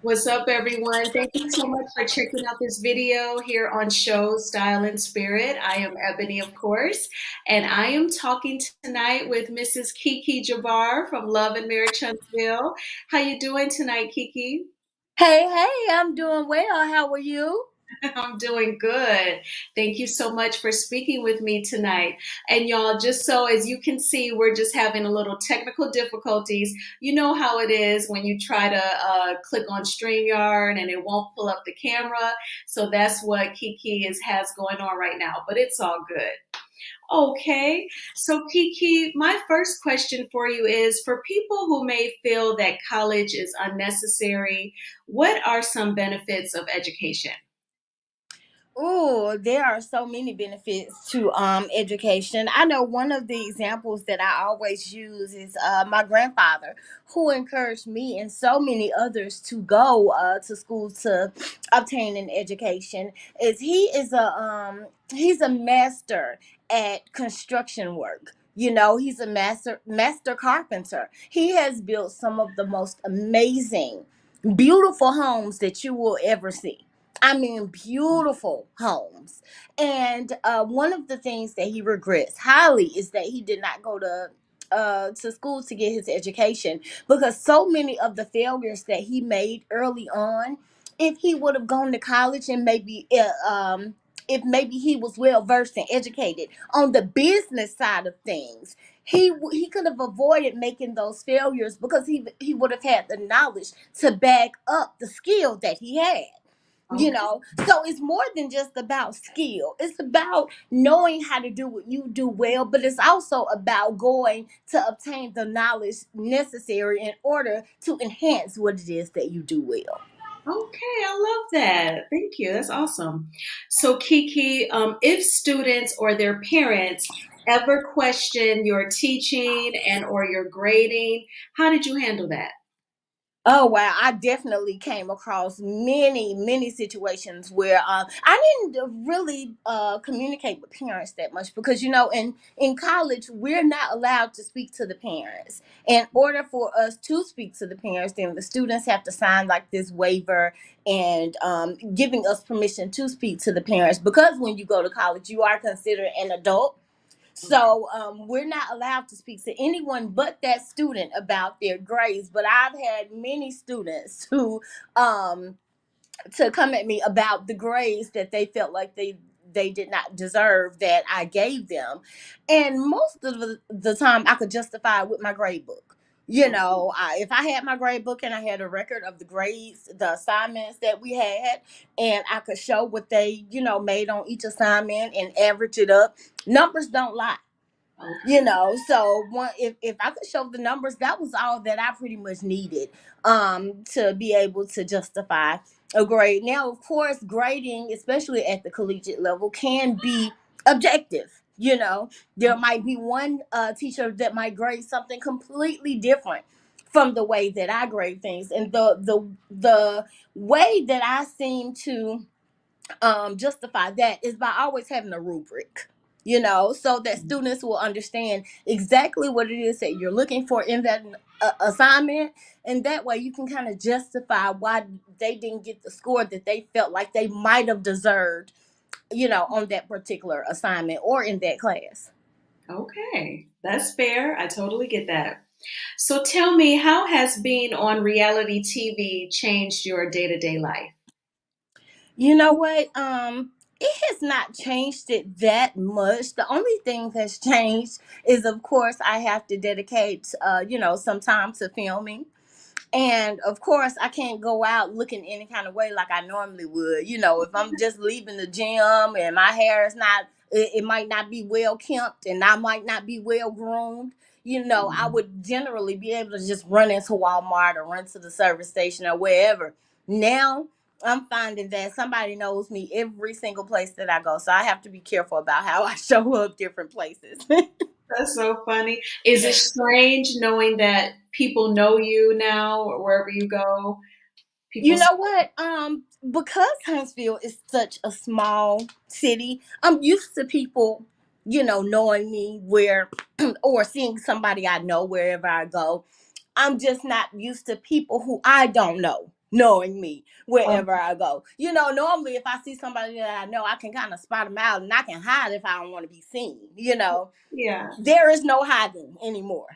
What's up, everyone? Thank you so much for checking out this video here on Show Style and Spirit. I am Ebony, of course, and I am talking tonight with Mrs. Keke Jabbar from Love and Marriage Huntsville. How you doing tonight, Keke? Hey, I'm doing well. How are you? I'm doing good. Thank you so much for speaking with me tonight. And y'all, just so as you can see, we're just having a little technical difficulties. You know how it is when you try to click on StreamYard and it won't pull up the camera. So that's what has going on right now, but it's all good. Okay, so Kiki, my first question for you is for people who may feel that college is unnecessary, what are some benefits of education? Oh, there are so many benefits to education. I know one of the examples that I always use is my grandfather, who encouraged me and so many others to go to school to obtain an education. Is he's a master at construction work. You know, he's a master carpenter. He has built some of the most amazing, beautiful homes that you will ever see. I mean, beautiful homes. And one of the things that he regrets highly is that he did not go to school to get his education, because so many of the failures that he made early on, if he would have gone to college and maybe if maybe he was well versed and educated on the business side of things, he could have avoided making those failures, because he would have had the knowledge to back up the skill that he had. you Okay. know so it's more than just about skill. It's about knowing how to do what you do well, but it's also about going to obtain the knowledge necessary in order to enhance what it is that you do well. Okay, I love that. Thank you. That's awesome. So, Kiki, if students or their parents ever question your teaching and or your grading, how did you handle that? Oh wow, I definitely came across many situations where I didn't really communicate with parents that much, because in college we're not allowed to speak to the parents. In order for us to speak to the parents, then the students have to sign like this waiver, and giving us permission to speak to the parents, because when you go to college you are considered an adult. Okay. So we're not allowed to speak to anyone but that student about their grades. But I've had many students who um, to come at me about the grades that they felt like they did not deserve that I gave them, and most of the time I could justify it with my grade book. If I had my grade book and I had a record of the grades, the assignments that we had, and I could show what they made on each assignment and average it up, numbers don't lie. Okay. So if I could show the numbers, that was all that I pretty much needed to be able to justify a grade. Now, of course, grading, especially at the collegiate level, can be objective. There might be one teacher that might grade something completely different from the way that I grade things, and the way that I seem to justify that is by always having a rubric, so that students will understand exactly what it is that you're looking for in that assignment. And that way you can kind of justify why they didn't get the score that they felt like they might have deserved, on that particular assignment or in that class. Okay. That's fair. I totally get that. So tell me, how has being on reality TV changed your day-to-day life? You know what? It has not changed it that much. The only thing that's changed is, of course, I have to dedicate, some time to filming. And of course, I can't go out looking any kind of way like I normally would. If I'm just leaving the gym and my hair is not, it might not be well kempt and I might not be well groomed. I would generally be able to just run into Walmart or run to the service station or wherever. Now, I'm finding that somebody knows me every single place that I go. So I have to be careful about how I show up different places. That's so funny. Is it strange knowing that people know you now or wherever you go? You People. know what? Because Huntsville is such a small city, I'm used to people, knowing me where or seeing somebody I know wherever I go. I'm just not used to people who I don't know. knowing me Oh, wherever I go. Normally if I see somebody that I know, I can kind of spot them out and I can hide if I don't want to be seen. yeah. There is no hiding anymore.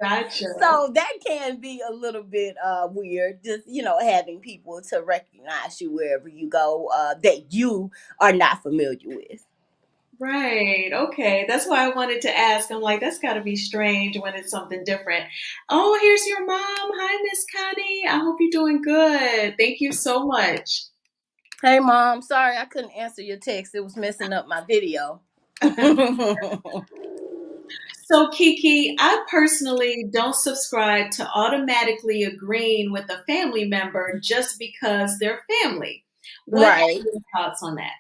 Gotcha. So that can be a little bit weird, just having people to recognize you wherever you go that you are not familiar with. Right. Okay. That's why I wanted to ask. I'm like, that's got to be strange when it's something different. Oh, here's your mom. Hi, Miss Connie. I hope you're doing good. Thank you so much. Hey mom, sorry I couldn't answer your text. It was messing up my video. So, Kiki, I personally don't subscribe to automatically agreeing with a family member just because they're family. What are Right. your thoughts on that?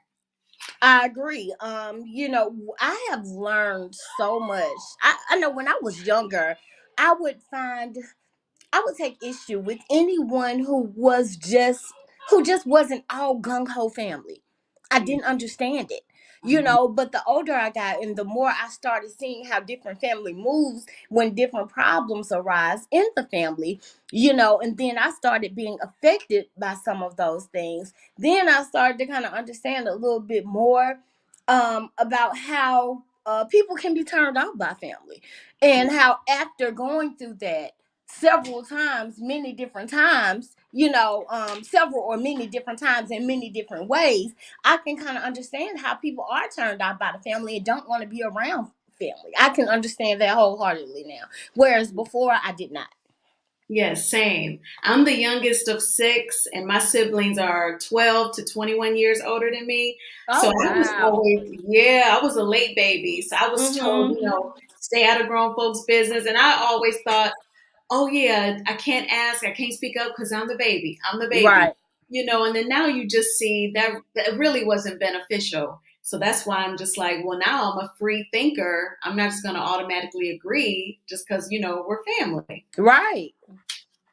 I agree. I have learned so much. I know when I was younger, I would find I would take issue with anyone who just wasn't all gung ho family. I Yeah. didn't understand it. Mhm. But the older I got and the more I started seeing how different family moves when different problems arise in the family, and then I started being affected by some of those things. Then I started to kind of understand a little bit more about how people can be turned off by family and how after going through that several times, many different times, several or many different times in many different ways, I can kind of understand how people are turned off by the family and don't want to be around family. I can understand that wholeheartedly now, whereas before I did not. Yes, same. I'm the youngest of six, and my siblings are 12 to 21 years older than me. So Oh I was wow. always, yeah, I was a late baby. So I was told, Mhm. stay out of grown folks' business. And I always thought, oh, yeah, I can't ask, I can't speak up because I'm the baby. I'm the baby. Right. And then now you just see that really wasn't beneficial. So that's why I'm just like, well, now I'm a free thinker. I'm not just going to automatically agree just because, we're family. Right.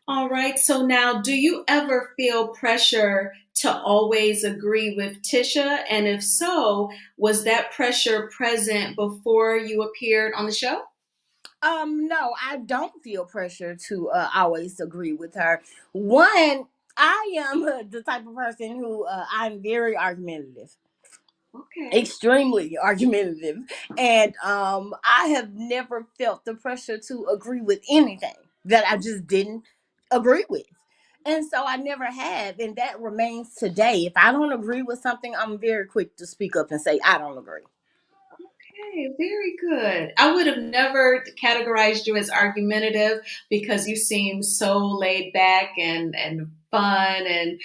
All right. So now, do you ever feel pressure to always agree with Tisha? And if so, was that pressure present before you appeared on the show? No, I don't feel pressure to always agree with her. One, I am the type of person who I'm very argumentative, Okay. extremely argumentative, and I have never felt the pressure to agree with anything that I just didn't agree with. And so I never have, and that remains today. If I don't agree with something, I'm very quick to speak up and say I don't agree. Okay, very good. I would have never categorized you as argumentative because you seem so laid back and fun and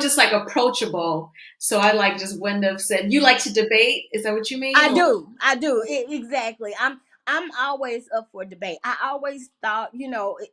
just like approachable. So I like just wouldn't have said you like to debate. Is that what you mean? I Or do. I do. Exactly. I'm always up for debate. I always thought,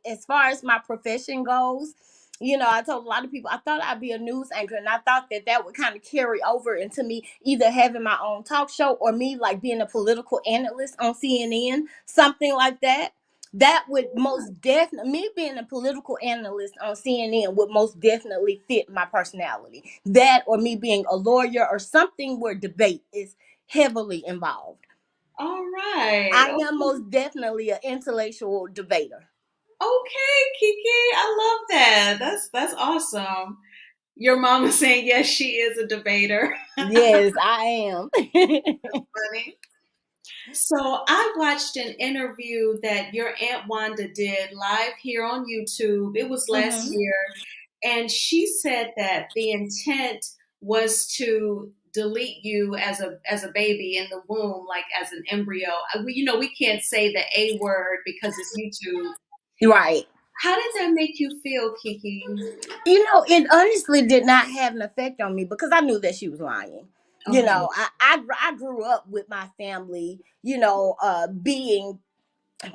as far as my profession goes, I told a lot of people I thought I'd be a news anchor, and I thought that would kind of carry over into me either having my own talk show or me like being a political analyst on CNN, something like that. That would most definitely, me being a political analyst on CNN would most definitely fit my personality. That or me being a lawyer or something where debate is heavily involved. all right. I am most definitely an intellectual debater. Okay, Kiki, I love that. That's awesome. Your mama saying yes, she is a debater. Yes, I am. Funny. So I watched an interview that your Aunt Wanda did live here on YouTube. It was last Hmm. year, and she said that the intent was to delete you as a baby in the womb, like as an embryo. We can't say the A word because it's YouTube. Right. How did that make you feel, Kiki? It honestly did not have an effect on me because I knew that she was lying. Okay. I grew up with my family, being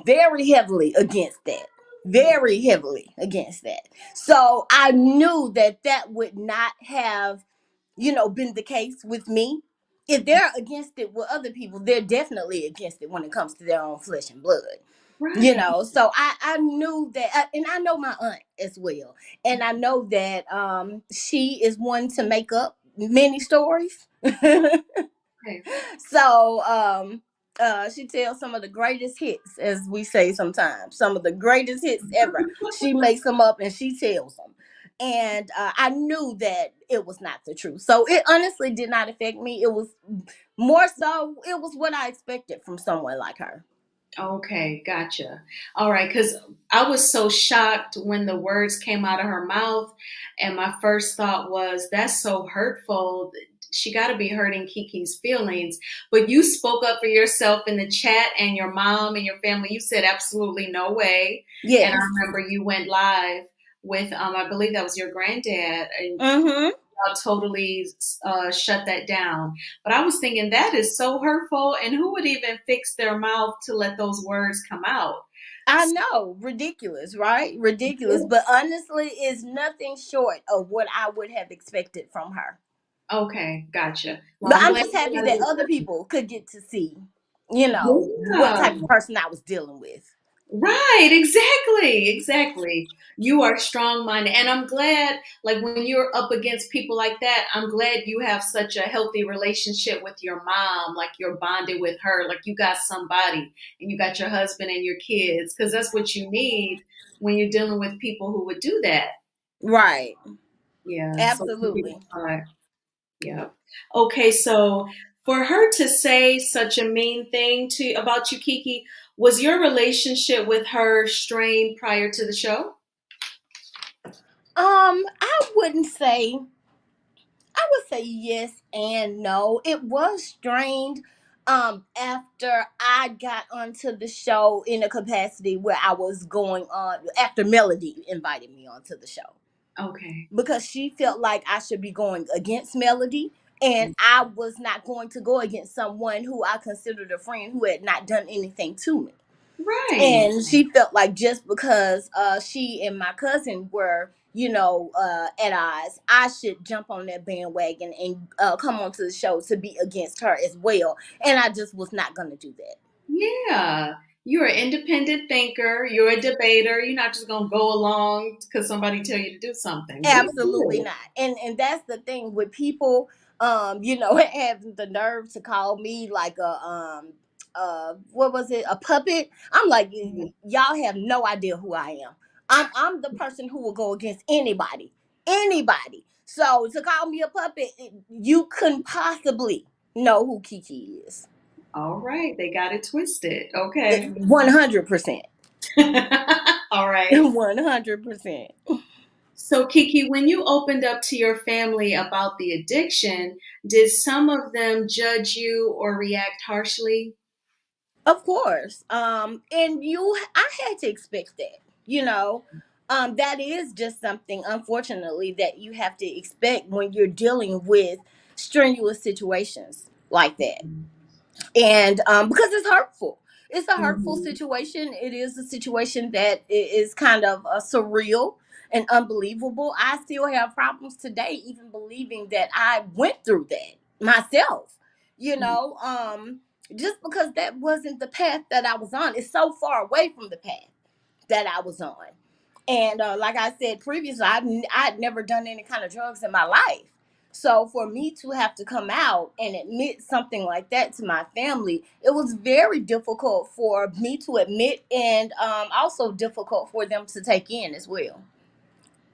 very heavily against that. Very heavily against that. So I knew that would not have been the case with me. If they're against it with other people, they're definitely against it when it comes to their own flesh and blood. Right. So I knew that, and I know my aunt as well, and I know that she is one to make up many stories. Okay. So she tells some of the greatest hits, as we say sometimes, some of the greatest hits ever. She makes them up and she tells them. and I knew that it was not the truth. So it honestly did not affect me. It was more so, it was what I expected from someone like her. Okay, gotcha. All right, because I was so shocked when the words came out of her mouth, and my first thought was, that's so hurtful. She got to be hurting Kiki's feelings. But you spoke up for yourself in the chat, and your mom and your family. You said absolutely no way. And I Yes. remember you went live with, I believe that was your granddad, and Mm-hmm. totally shut that down. But I was thinking that is so hurtful, and who would even fix their mouth to let those words come out? I know, ridiculous, right? Ridiculous, but honestly, it's nothing short of what I would have expected from her. Okay, gotcha. Well, But I'm I'm glad just happy you that guys other people could get to see, you know, what yeah. type of person I was dealing with. Right, exactly, exactly. You are strong-minded, and I'm glad, like when you're up against people like that, I'm glad you have such a healthy relationship with your mom, like you're bonded with her, like you got somebody, and you got your husband and your kids, because that's what you need when you're dealing with people who would do that. Right. Yeah, so Absolutely. yeah. Okay, so for her to say such a mean thing to about you, Kiki, was your relationship with her strained prior to the show? I wouldn't say, I would say yes and no. It was strained after I got onto the show in a capacity where I was going on after Melody invited me onto the show. Okay. Because she felt like I should be going against Melody, and I was not going to go against someone who I considered a friend who had not done anything to me. Right. And she felt like just because she and my cousin were, at odds, I should jump on that bandwagon and come onto the show to be against her as well. And I just was not going to do that. Yeah. You're an independent thinker. You're a debater. You're not just gonna go along because somebody tell you to do something. Good. Absolutely not. And that's the thing with people, have the nerve to call me like a what was it, a puppet. I'm like, Good. y'all have no idea who I am. I'm the person who will go against anybody. Anybody. So to call me a puppet, you couldn't possibly know who Kiki is. All right. They got it twisted. Okay. 100%. All right. 100%. So, Kiki, when you opened up to your family about the addiction, did some of them judge you or react harshly? Of course. And I had to expect that, you know. That is just something, unfortunately, that you have to expect when you're dealing with strenuous situations like that. And because it's hurtful. It's a hurtful Mhm. situation. It is a situation that is kind of surreal and unbelievable. I still have problems today, even believing that I went through that myself. You know, just because that wasn't the path that I was on. It's so far away from the path that I was on. And like I said previously, I'd never done any kind of drugs in my life. So for me to have to come out and admit something like that to my family, it was very difficult for me to admit, and also difficult for them to take in as well.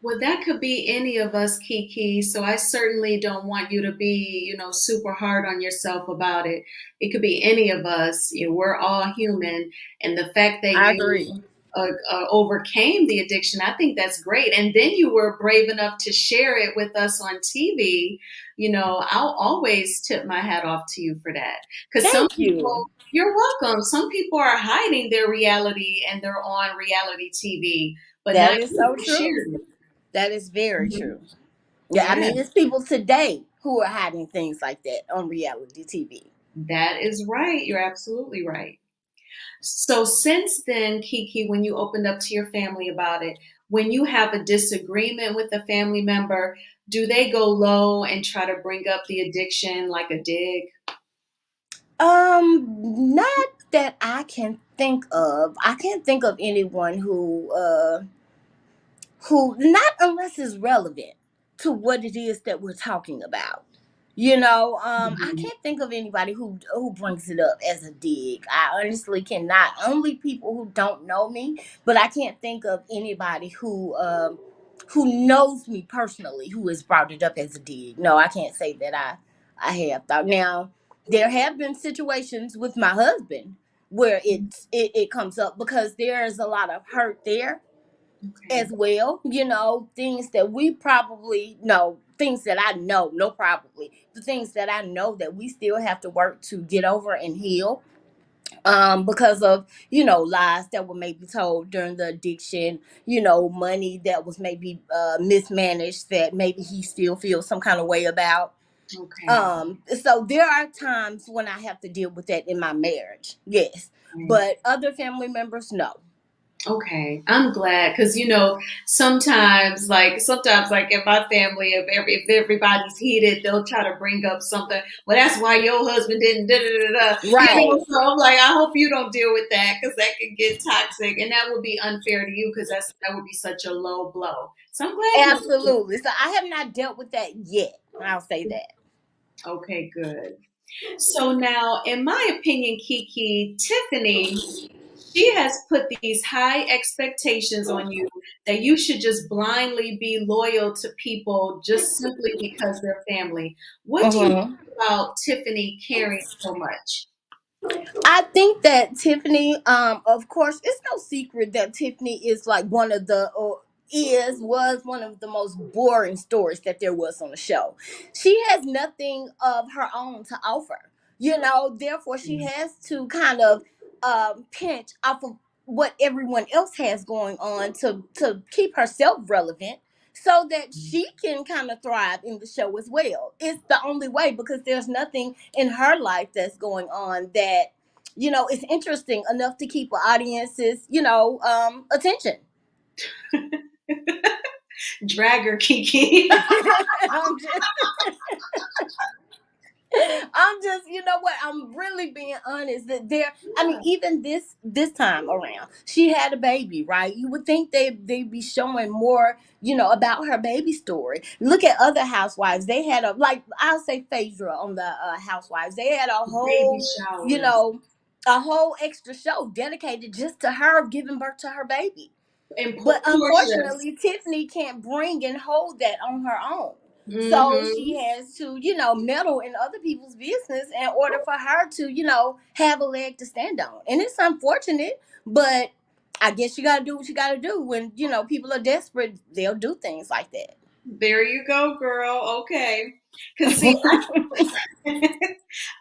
Well, that could be any of us, Kiki. So I certainly don't want you to be, super hard on yourself about it. It could be any of us. We're all human, and the fact that I you agree. overcame the addiction, I think that's great. And then you were brave enough to share it with us on TV. I'll always tip my hat off to you for that. Because some Thank you. people, you're welcome. Some people are hiding their reality and they're on reality TV, but That not is you. so You true. shared it. That is very Mhm. true. Yeah, I Yeah, mean, it's people today who are hiding things like that on reality TV. that is right. You're absolutely right. So since then, Kiki, when you opened up to your family about it, when you have a disagreement with a family member, do they go low and try to bring up the addiction like a dig? Not that I can think of. I can't think of anyone who, not unless it's relevant to what it is that we're talking about. I Mhm. can't think of anybody who brings it up as a dig. I honestly cannot. Only people who don't know me, but I can't think of anybody who knows me personally, who has brought it up as a dig. No, I can't say that I have thought. Now, there have been situations with my husband where it comes up because there's a lot of hurt there Okay. as well. Things that we probably know, things that I know, no, probably the things that I know that we still have to work to get over and heal, because of lies that were maybe told during the addiction, money that was maybe mismanaged, that maybe he still feels some kind of way about. Okay. So there are times when I have to deal with that in my marriage, yes, Okay. but other family members, no. Okay, I'm glad because sometimes like in my family, if everybody's heated, they'll try to bring up something. Well, that's why your husband didn't da da da da. Right. So I'm like, I hope you don't deal with that because that could get toxic, and that would be unfair to you because that would be such a low blow. So I'm glad you. Absolutely. So I have not dealt with that yet. I'll say that. Okay, good. So now, in my opinion, Keke, Tiffany, she has put these high expectations on you that you should just blindly be loyal to people just simply because they're family. What do you Hmm. think about Tiffany caring so much? I think that Tiffany, of course, it's no secret that Tiffany is like one of the, was one of the most boring stories that there was on the show. She has nothing of her own to offer, therefore she has to kind of pinch off of what everyone else has going on to keep herself relevant, so that she can kind of thrive in the show as well. It's the only way, because there's nothing in her life that's going on that it's interesting enough to keep an audience's attention. Drag her, Kiki. I'm just I'm just, what, I'm really being honest that there, I mean, even this time around, she had a baby, right? You would think they'd be showing more, about her baby story. Look at other housewives. They had a, like, I'll say Phaedra on the Housewives. They had Baby showers a whole extra show dedicated just to her giving birth to her baby. and But Portia's. unfortunately, Tiffany can't bring and hold that on her own. So she Hmm. has to, meddle in other people's business in order for her to, have a leg to stand on. And it's unfortunate, but I guess you got to do what you got to do. When, people are desperate, they'll do things like that. There you go, girl. Okay. Because see,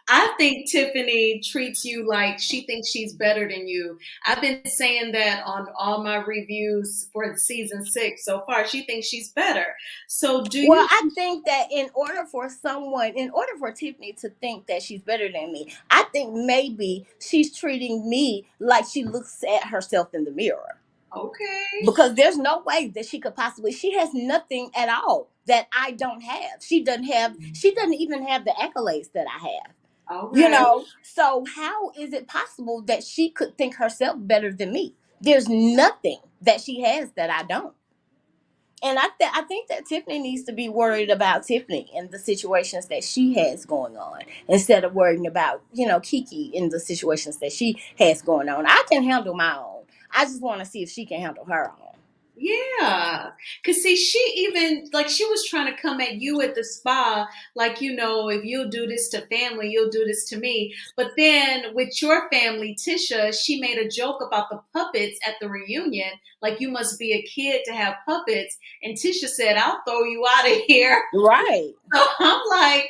I think Tiffany treats you like she thinks she's better than you. I've been saying that on all my reviews for season 6 so far. She thinks she's better. So do Well, you? I think that in order for Tiffany to think that she's better than me, I think maybe she's treating me like she looks at herself in the mirror. Okay. Because there's no way that she could possibly, she has nothing at all that I don't have. She doesn't even have the accolades that I have. All right. So how is it possible that she could think herself better than me? There's nothing that she has that I don't. And I think that Tiffany needs to be worried about Tiffany and the situations that she has going on, instead of worrying about Kiki in the situations that she has going on. I can handle my own. I just want to see if she can handle her own. Yeah. Cause see, she even like she was trying to come at you at the spa, like, if you'll do this to family, you'll do this to me. But then with your family, Tisha, she made a joke about the puppets at the reunion. Like you must be a kid to have puppets. And Tisha said, I'll throw you out of here. Right. So I'm like,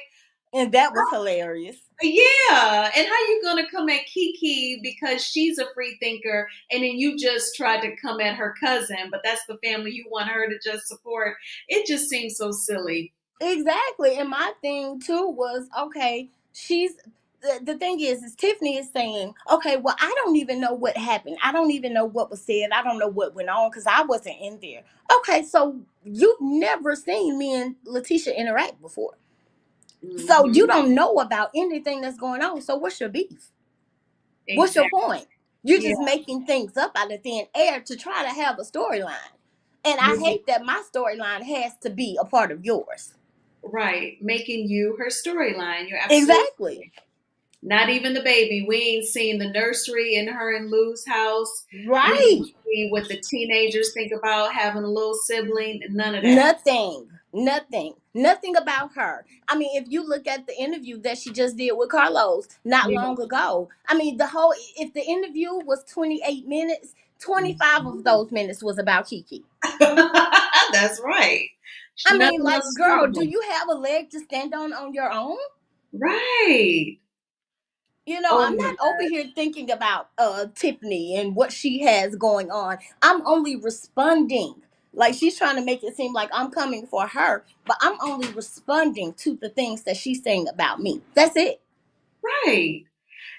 And that was hilarious. yeah. And how you gonna come at Kiki because she's a free thinker and then you just tried to come at her cousin, but that's the family you want her to just support. It just seems so silly. Exactly. And my thing too was, okay, the thing is Tiffany is saying, okay, well, I don't even know what happened. I don't even know what was said. I don't know what went on because I wasn't in there. Okay, so you've never seen me and Letitia interact before. So you Hmm. don't know about anything that's going on. So what's your beef? What's your Exactly. point? You're Yeah. just making things up out of thin air to try to have a storyline. And I Yeah. hate that my storyline has to be a part of yours. Right. Making you her storyline. You're absolutely Exactly. right. Not even the baby. We ain't seen the nursery in her and Lou's house. We Right. didn't see what the teenagers think about having a little sibling. None of that. Nothing. Nothing. Nothing about her. I mean, if you look at the interview that she just did with Carlos not Yeah. long ago, I mean, if the interview was 28 minutes, 25 of those minutes was about Keke. That's right. I mean, Nothing like, else girl, do strong. you have a leg to stand on your own? Right. Oh I'm my not over here thinking about Tiffany and what she has going on. I'm only responding. Like, she's trying to make it seem like I'm coming for her, but I'm only responding to the things that she's saying about me. That's it. right.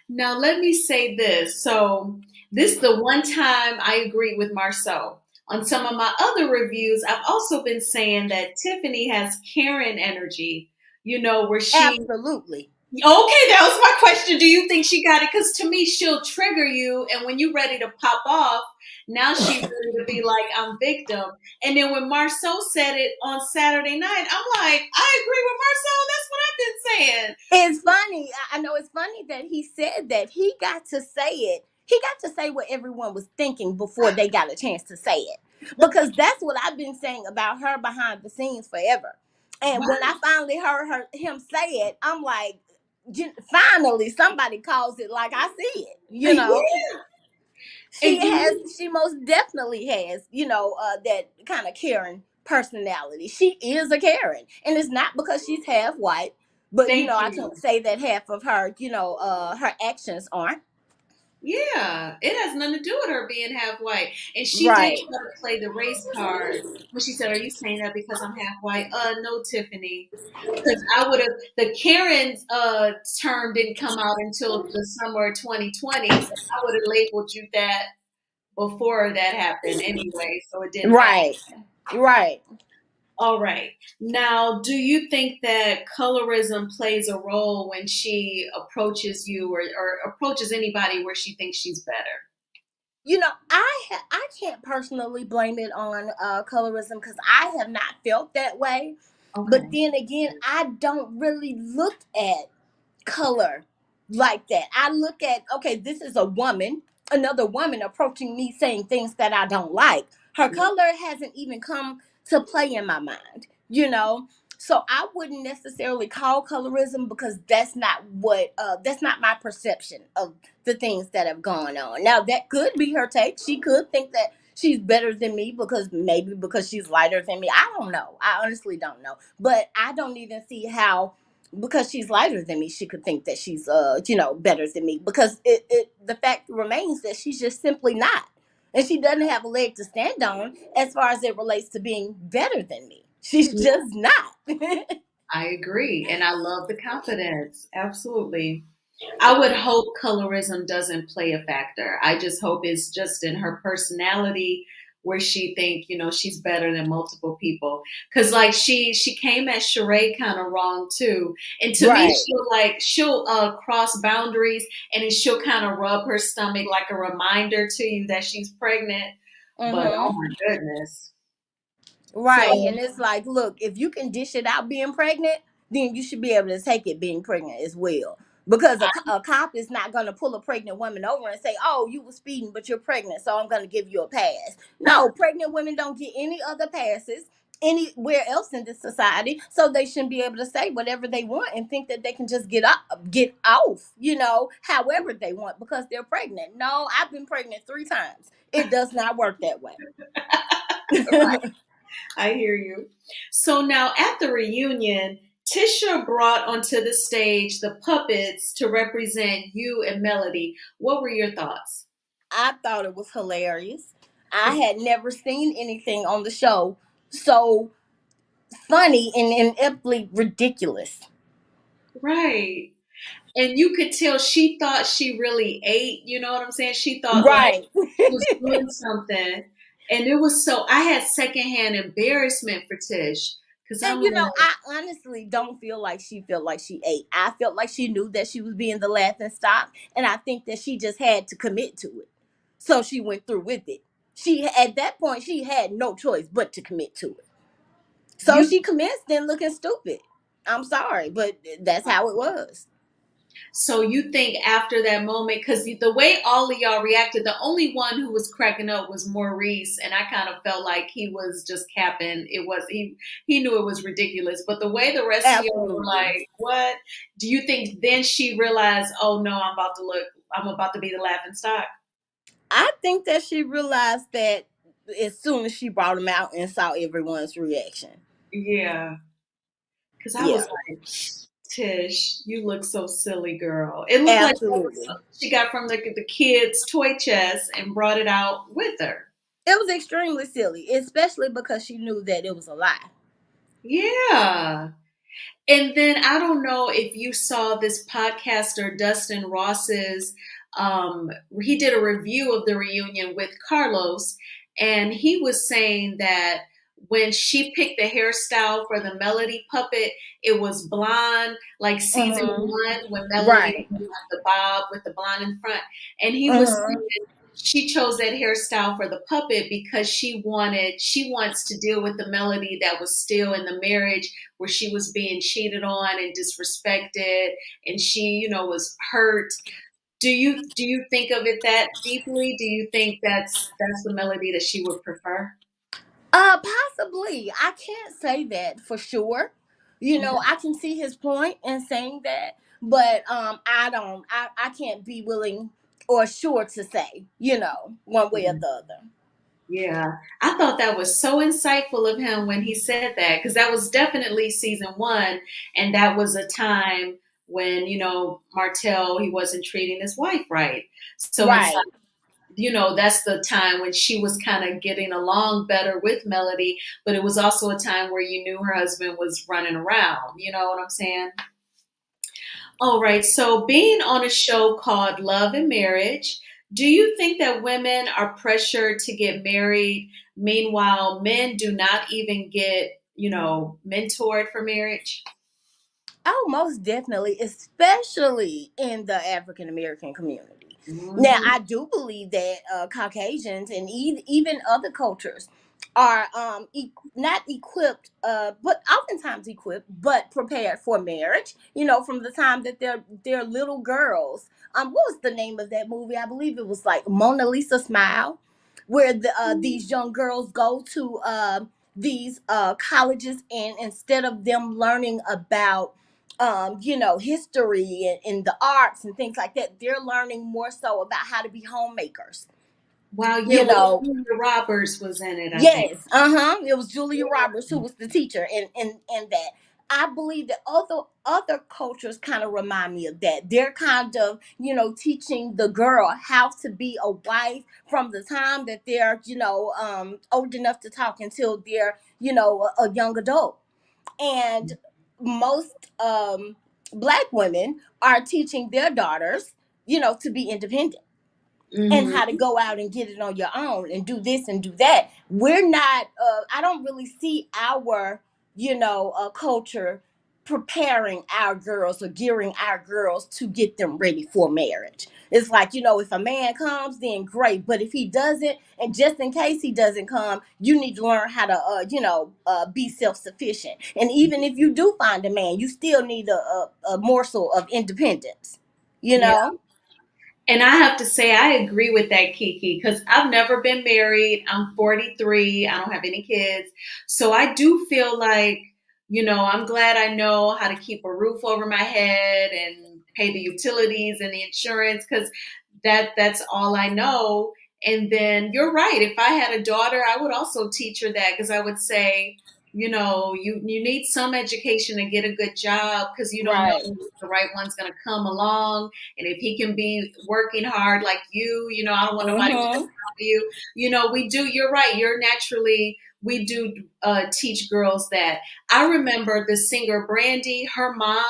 Now let me say this. So this the one time I agree with Marceau. On some of my other reviews, I've also been saying that Tiffany has Karen energy, where she Absolutely. okay, that was my question. Do you think she got it? Because to me, she'll trigger you, and when you're ready to pop off, now she's ready to be like, I'm victim. And then when Marceau said it on Saturday night, I'm like, I agree with Marceau. That's what I've been saying. It's funny. I know it's funny that he said that. He got to say it. He got to say what everyone was thinking before they got a chance to say it. Because that's what I've been saying about her behind the scenes forever. And when I finally heard him say it, I'm like, finally somebody calls it like I see it. Yeah. And do you She most definitely has, that kind of Karen personality. She is a Karen, and it's not because she's half white, but thank I can't you. say that half of her, her actions aren't. Yeah, it has nothing to do with her being half white. And she did Right. try to play the race card when she said, are you saying that because I'm half white? No, Tiffany. Because I would have, the Karen's term didn't come out until the summer of 2020. So I would have labeled you that before that happened anyway. So it didn't matter. Right. Right. All right. Now, do you think that colorism plays a role when she approaches you or approaches anybody where she thinks she's better? I can't personally blame it on colorism because I have not felt that way. But Okay. then again, I don't really look at color like that. I look at, okay, this is a woman, another woman approaching me saying things that I don't like. Her color hasn't even come to play in my mind. So I wouldn't necessarily call colorism because that's not my perception of the things that have gone on. Now that could be her take. She could think that she's better than me because she's lighter than me. I don't know. I honestly don't know. But I don't even see how because she's lighter than me, she could think that she's better than me. Because the fact remains that she's just simply not, and she doesn't have a leg to stand on as far as it relates to being better than me. She's just not. I agree. And I love the confidence. Absolutely. I would hope colorism doesn't play a factor. I just hope it's just in her personality where she think, she's better than multiple people. Cause like she came at Sheree kind of wrong too. And to me, Right. she'll cross boundaries and then she'll kind of rub her stomach like a reminder to you that she's pregnant. But oh Mm-hmm. my goodness. Right. So And it's like, look, if you can dish it out being pregnant, then you should be able to take it being pregnant as well. Because a cop is not going to pull a pregnant woman over and say, oh, you were speeding, but you're pregnant, so I'm going to give you a pass. No, pregnant women don't get any other passes anywhere else in this society, so they shouldn't be able to say whatever they want and think that they can just get off, however they want because they're pregnant. No, I've been pregnant 3 times. It does not work that way. I hear you. So now at the reunion, Tisha brought onto the stage the puppets to represent you and Melody. What were your thoughts? I thought it was hilarious. I had never seen anything on the show so funny and ineptly ridiculous. Right. And you could tell she thought she really ate, you know what I'm saying? She thought like Right. she was doing something. And it was so, I had secondhand embarrassment for Tish because And I'm like, I honestly don't feel like she felt like she ate. I felt like she knew that she was being the laughing stock, and I think that she just had to commit to it. So she went through with it. She at that point she had no choice but to commit to it. So you she commenced in looking stupid. I'm sorry, but that's how it was. So you think after that moment, because the way all of y'all reacted, the only one who was cracking up was Maurice, and I kind of felt like he was just capping. He knew it was ridiculous, but the way the rest of y'all were Absolutely. like, "What?" Do you think then she realized, "Oh no, I'm about to be the laughing stock"? I think that she realized that as soon as she brought him out and saw everyone's reaction. Yeah, because I was Yeah, like, Tish, you look so silly, girl. It looked like that was absolutely. something she got from the kids' toy chest and brought it out with her. It was extremely silly, especially because she knew that it was a lie. Yeah. And then I don't know if you saw this podcaster, Dustin Ross's, he did a review of the reunion with Carlos, and he was saying that when she picked the hairstyle for the Melody puppet, it was blonde, like season Hmm. one when Melody Right. had the bob with the blonde in front. And he was Hmm. saying she chose that hairstyle for the puppet because she wants to deal with the Melody that was still in the marriage where she was being cheated on and disrespected, and she, was hurt. Do you think of it that deeply? Do you think that's the Melody that she would prefer? Possibly. I can't say that for sure. Mhm. I can see his point in saying that, but I don't. I can't be willing or sure to say, one way or the other. Yeah, I thought that was so insightful of him when he said that, because that was definitely season one, and that was a time when Martell, he wasn't treating his wife right. So it's Right. that's the time when she was kind of getting along better with Melody, but it was also a time where you knew her husband was running around. You know what I'm saying? All right. So, being on a show called Love and Marriage, do you think that women are pressured to get married? Meanwhile, men do not even get, mentored for marriage? Oh, most definitely, especially in the African American community. Now, Hmm. I do believe that Caucasians and even other cultures are not equipped, but oftentimes equipped, but prepared for marriage. From the time that they're little girls. What was the name of that movie? I believe it was like Mona Lisa Smile, where these young girls go to these colleges, and instead of them learning about history and the arts and things like that, they're learning more so about how to be homemakers. Wow. Yeah. You Well, know, Julia Roberts was in it, I think. yes, it was Julia Roberts who was the teacher, and that. I believe that other cultures kind of remind me of that. They're kind of, teaching the girl how to be a wife from the time that they're, old enough to talk until they're, a young adult. And most black women are teaching their daughters, to be independent and how to Hmm. go out and get it on your own and do this and do that. We're not I don't really see our culture preparing our girls or gearing our girls to get them ready for marriage. It's like, if a man comes, then great, but if he doesn't, and just in case he doesn't come, you need to learn how to be self-sufficient. And even if you do find a man, you still need a morsel of independence, you Yeah. know And I have to say, I agree with that, Kiki, because I've never been married. I'm 43. I don't have any kids. So I do feel like, I'm glad I know how to keep a roof over my head and pay the utilities and the insurance, because that's all I know. And then you're right. If I had a daughter, I would also teach her that, because I would say, you need some education to get a good job, because you don't know Right. if the right one's going to come along, and if he can be working hard like you, I don't want nobody working Mm-hmm. for you. We do, you're right. We do teach girls that. I remember the singer Brandy, her mom,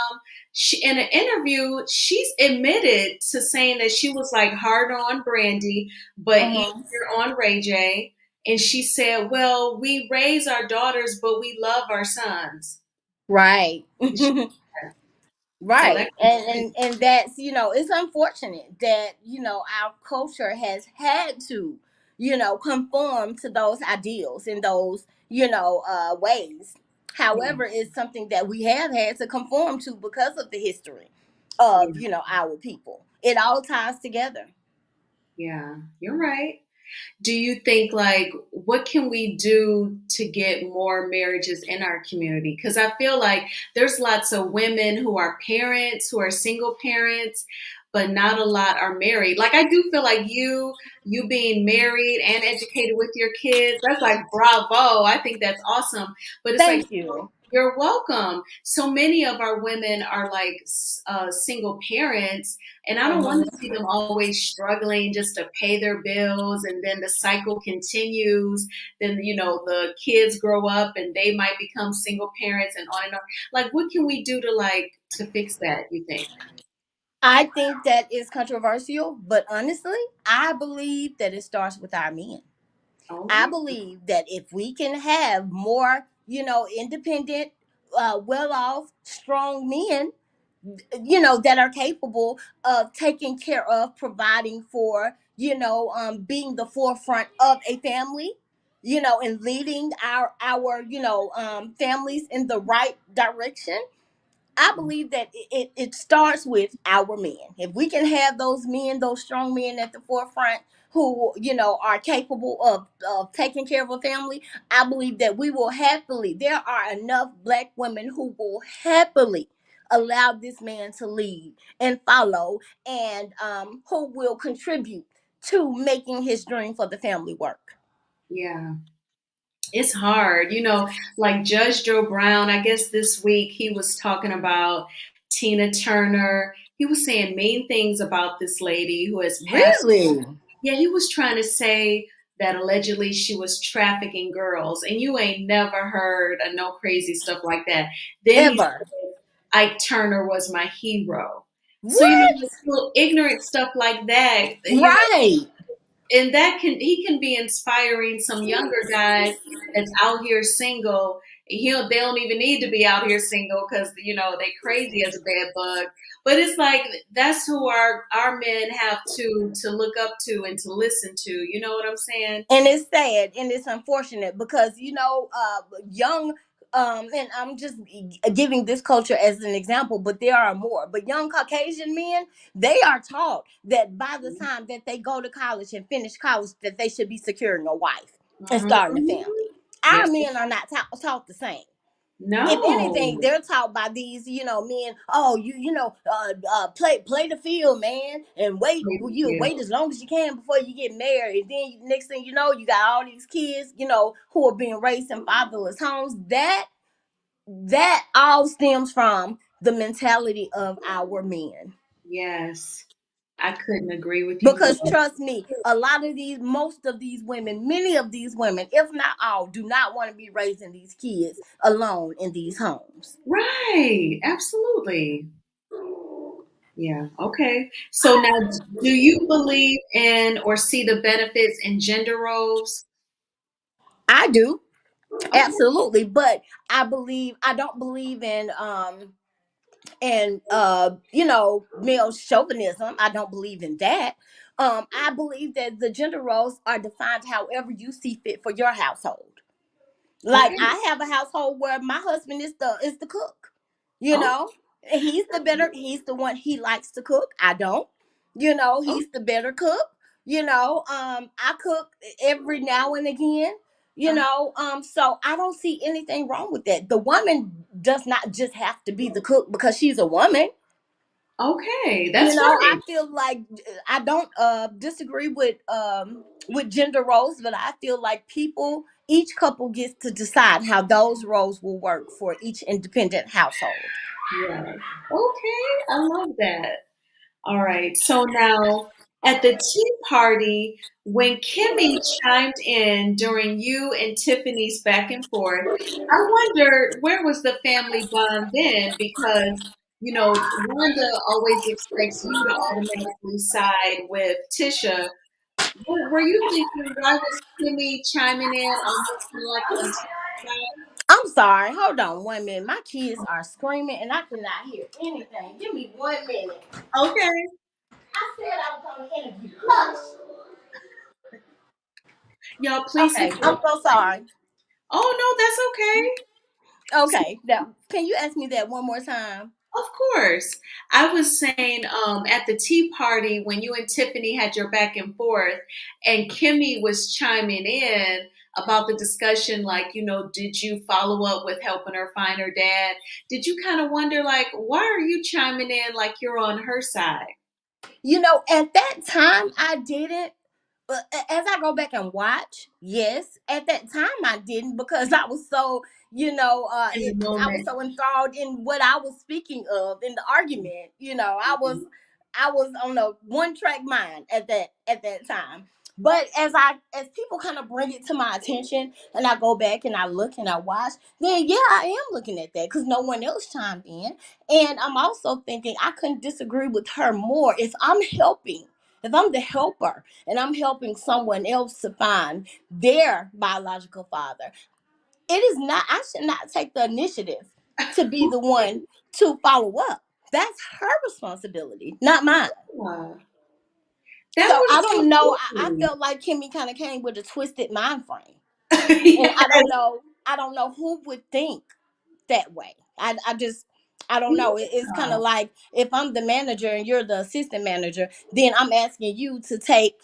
in an interview, she's admitted to saying that she was like hard on Brandy, but Mm-hmm. easier on Ray J. And she said, well, we raise our daughters, but we love our sons. Right. And she, so Right. that And that's, it's unfortunate that, our culture has had to, conform to those ideals and those, ways. However, it's something that we have had to conform to because of the history. of, Yeah, our people. It all ties together. yeah, you're right. Do you think like what can we do to get more marriages in our community? Because I feel like there's lots of women who are parents, who are single parents, but not a lot are married. Like I do feel like you being married and educated with your kids, that's like bravo. I think that's awesome. But it's like Thank you. you're welcome. So many of our women are like single parents, and I don't want to see them always struggling just to pay their bills, and then the cycle continues. Then, the kids grow up and they might become single parents and on and on. Like, what can we do to fix that, you think? I think that is controversial, but honestly, I believe that it starts with our men. I Okay. believe that if we can have more, independent, well off, strong men, that are capable of taking care of, providing for, being the forefront of a family, and leading our families in the right direction. I believe that it starts with our men. If we can have those men, those strong men at the forefront who, are capable of taking care of a family, I believe that we will happily, there are enough black women who will happily allow this man to lead and follow, and who will contribute to making his dream for the family work. Yeah. It's hard, like Judge Joe Brown, I guess this week he was talking about Tina Turner. He was saying mean things about this lady who has passed. Really? Yeah, he was trying to say that allegedly she was trafficking girls, and you ain't never heard of no crazy stuff like that. Then he said Ever? Ike Turner was my hero. So, What? like little ignorant stuff like that, Right. and he can be inspiring some younger guys that's out here single. They don't even need to be out here single because they crazy as a bed bug. But it's like that's who our men have to look up to and to listen to. You know what I'm saying? And it's sad and it's unfortunate because, young, and I'm just giving this culture as an example, but there are more. But young Caucasian men, they are taught that by the time that they go to college and finish college, that they should be securing a wife and starting a family. Mhm. Our Yes. men are not taught the same. If anything, No. they're taught by these, men. Oh, play the field, man, and wait. You Yeah. wait as long as you can before you get married. And then next thing you know, you got all these kids, who are being raised in fatherless homes. That all stems from the mentality of our men. Yes. I couldn't agree with you Because more. trust me, most of these women, many of these women, if not all, do not want to be raising these kids alone in these homes. Right. Absolutely. Yeah. Okay. So now, do you believe in or see the benefits in gender roles? I do. Okay. Absolutely, but I don't believe in male chauvinism. I don't believe in that. I believe that the gender roles are defined however you see fit for your household. Like Okay. I have a household where my husband is the cook. You Oh, know, he's the one, he likes to cook. I don't. oh, He's the better cook. I cook every now and again. So I don't see anything wrong with that. The woman does not just have to be the cook because she's a woman. okay. That's I right. feel like I don't disagree with gender roles, but I feel like each couple gets to decide how those roles will work for each independent household. Yeah. Okay. I love that. All right. So now at the tea party, when Kimmy chimed in during you and Tiffany's back and forth, I wondered where was the family bond then? Because, Wanda always expects you to automatically side with Tisha. Were you thinking, why was Kimmy chiming in almost kind of like on Tisha's side? I'm sorry. Hold on 1 minute. My kids are screaming and I cannot hear anything. Give me 1 minute. Okay. I said I was on the interview. Hush. Y'all, please Okay. forgive I'm so me. sorry. Oh, no, that's okay. Okay. Now, can you ask me that one more time? Of course. I was saying at the tea party when you and Tiffany had your back and forth, and Kimmy was chiming in about the discussion, like, did you follow up with helping her find her dad? Did you kind of wonder, like, why are you chiming in like you're on her side? At that time, I didn't. But as I go back and watch, yes, at that time I didn't because I was so, In the I was moment. so enthralled in what I was speaking of in the argument. I was on a one track mind at that time. But as people kind of bring it to my attention and I go back and I look and I watch, then yeah, I am looking at that because no one else chimed in. And I'm also thinking I couldn't disagree with her more if I'm the helper and I'm helping someone else to find their biological father. It is not, I should not take the initiative to be the one to follow up. That's her responsibility, not mine. Yeah. That So I was don't so know. I cool. felt like Kimmy kind of came with a twisted mind frame. And Yes. I don't know who would think that way. I don't know. It's kind Yeah. of like if I'm the manager and you're the assistant manager, then I'm asking you to take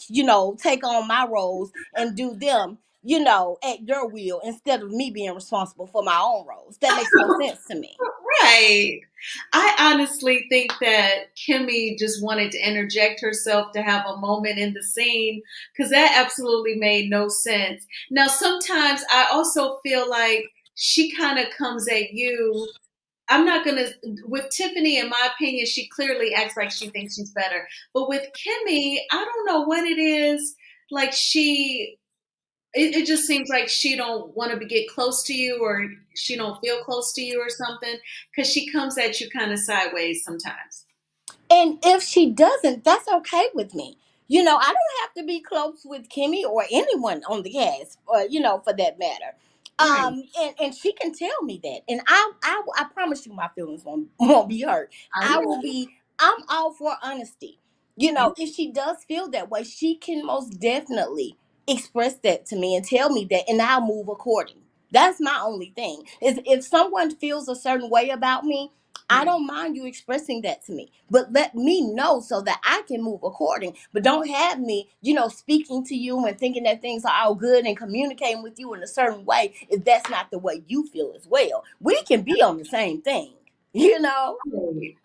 on my roles and do them, at your will instead of me being responsible for my own roles. That makes no sense to me. Right. I honestly think that Kimmy just wanted to interject herself to have a moment in the scene because that absolutely made no sense. Now, sometimes I also feel like she kind of comes at you. I'm not going to, with Tiffany, in my opinion, she clearly acts like she thinks she's better. But with Kimmy, I don't know what it is. Like it just seems like she don't want to get close to you or she don't feel close to you or something because she comes at you kind of sideways sometimes. And if she doesn't, that's okay with me. I don't have to be close with Kimmy or anyone on the cast, or for that matter. Right. And she can tell me that, and I promise you, my feelings won't be hurt. I I will know. be. I'm all for honesty. If she does feel that way, she can most definitely express that to me and tell me that, and I'll move according. That's my only thing. Is if someone feels a certain way about me, I Right. don't mind you expressing that to me, but let me know so that I can move according. But don't have me, speaking to you and thinking that things are all good and communicating with you in a certain way if that's not the way you feel as well. We can be on the same thing, you know? Right.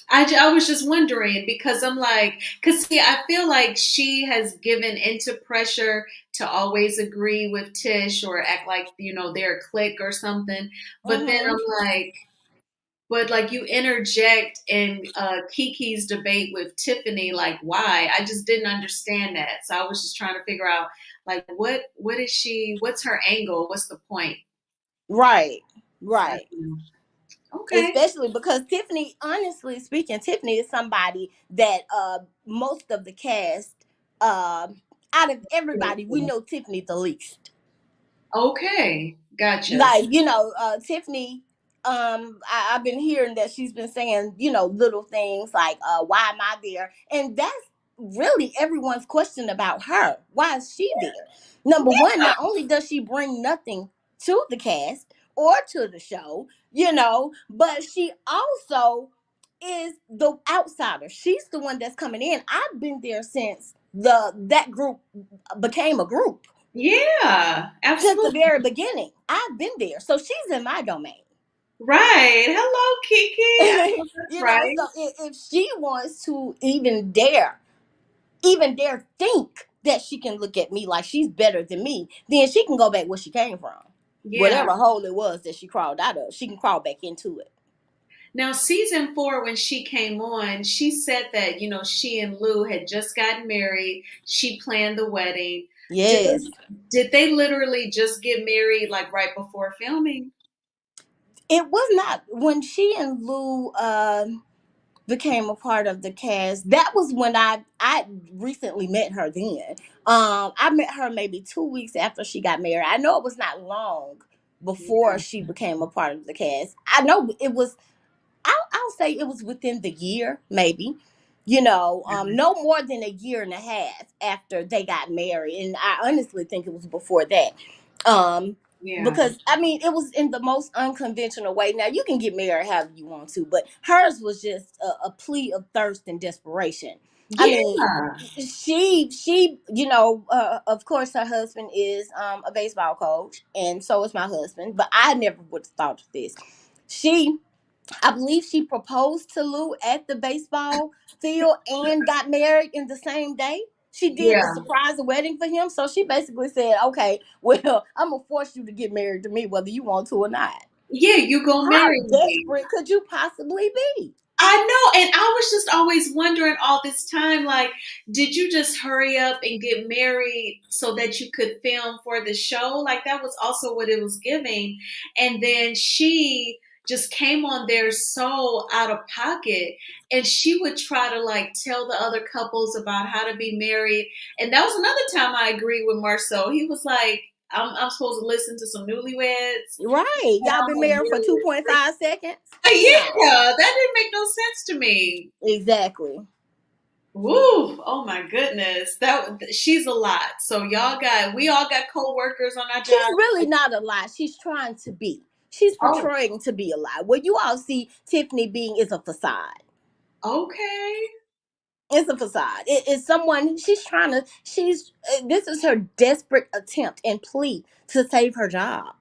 I was just wondering because I'm like, because see, I feel like she has given into pressure to always agree with Tish or act like, they're a clique or something. But then Hmm. I'm like, but like you interject in Kiki's debate with Tiffany, like why? I just didn't understand that. So I was just trying to figure out like what is she? What's her angle? What's the point? Right, So I right. don't know. Okay. Especially because Tiffany, honestly speaking, Tiffany is somebody that most of the cast, uh, out of everybody, we know Tiffany the least. Okay. Gotcha. Like Tiffany, I've been hearing that she's been saying little things like why am I there, and that's really everyone's question about her. Why is she there? Number one, not only does she bring nothing to the cast or to the show, but she also is the outsider. She's the one that's coming in. I've been there since that group became a group, Yeah, since the absolutely. very beginning. I've been there. So she's in my domain. Right. Hello, Kiki. I know that's right. So if she wants to even dare think that she can look at me like she's better than me, then she can go back where she came from. Yeah. Whatever hole it was that she crawled out of, she can crawl back into it. Now, season 4, when she came on, she said that, she and Lou had just gotten married. She planned the wedding. Did Yes. did they literally just get married like right before filming? It was not when she and Lou became a part of the cast. That was when I recently met her. Then I met her maybe 2 weeks after she got married. I know it was not long before Yeah. she became a part of the cast. I know it was. I'll say it was within the year, maybe. No more than a year and a half after they got married, and I honestly think it was before that. Yeah. Because I mean, it was in the most unconventional way. Now you can get married however you want to, but hers was just a plea of thirst and desperation. I mean, Yeah. she of course her husband is a baseball coach, and so is my husband, but I never would have thought of this. She I believe she proposed to Lou at the baseball field and got married in the same day. She did the Yeah. surprise wedding for him. So she basically said, okay, well, I'm going to force you to get married to me whether you want to or not. Yeah, you gonna How marry me. desperate could you possibly be? I know, and I was just always wondering all this time, like, did you just hurry up and get married so that you could film for the show? Like, that was also what it was giving. And then she just came on there so out of pocket, and she would try to like tell the other couples about how to be married. And that was another time I agreed with Marcel. He was like, I'm supposed to listen to some newlyweds. Right. Y'all been married for 2.5 seconds? No. Yeah, that didn't make no sense to me. Exactly. Woo! Oh my goodness, that she's a lot. So we all got co-workers on our She's job. really not a lie. She's trying to be. She's Oh, portraying to be a lie. What you all see Tiffany being is a facade. okay. It's a facade. It's someone she's trying to. This is her desperate attempt and plea to save her job.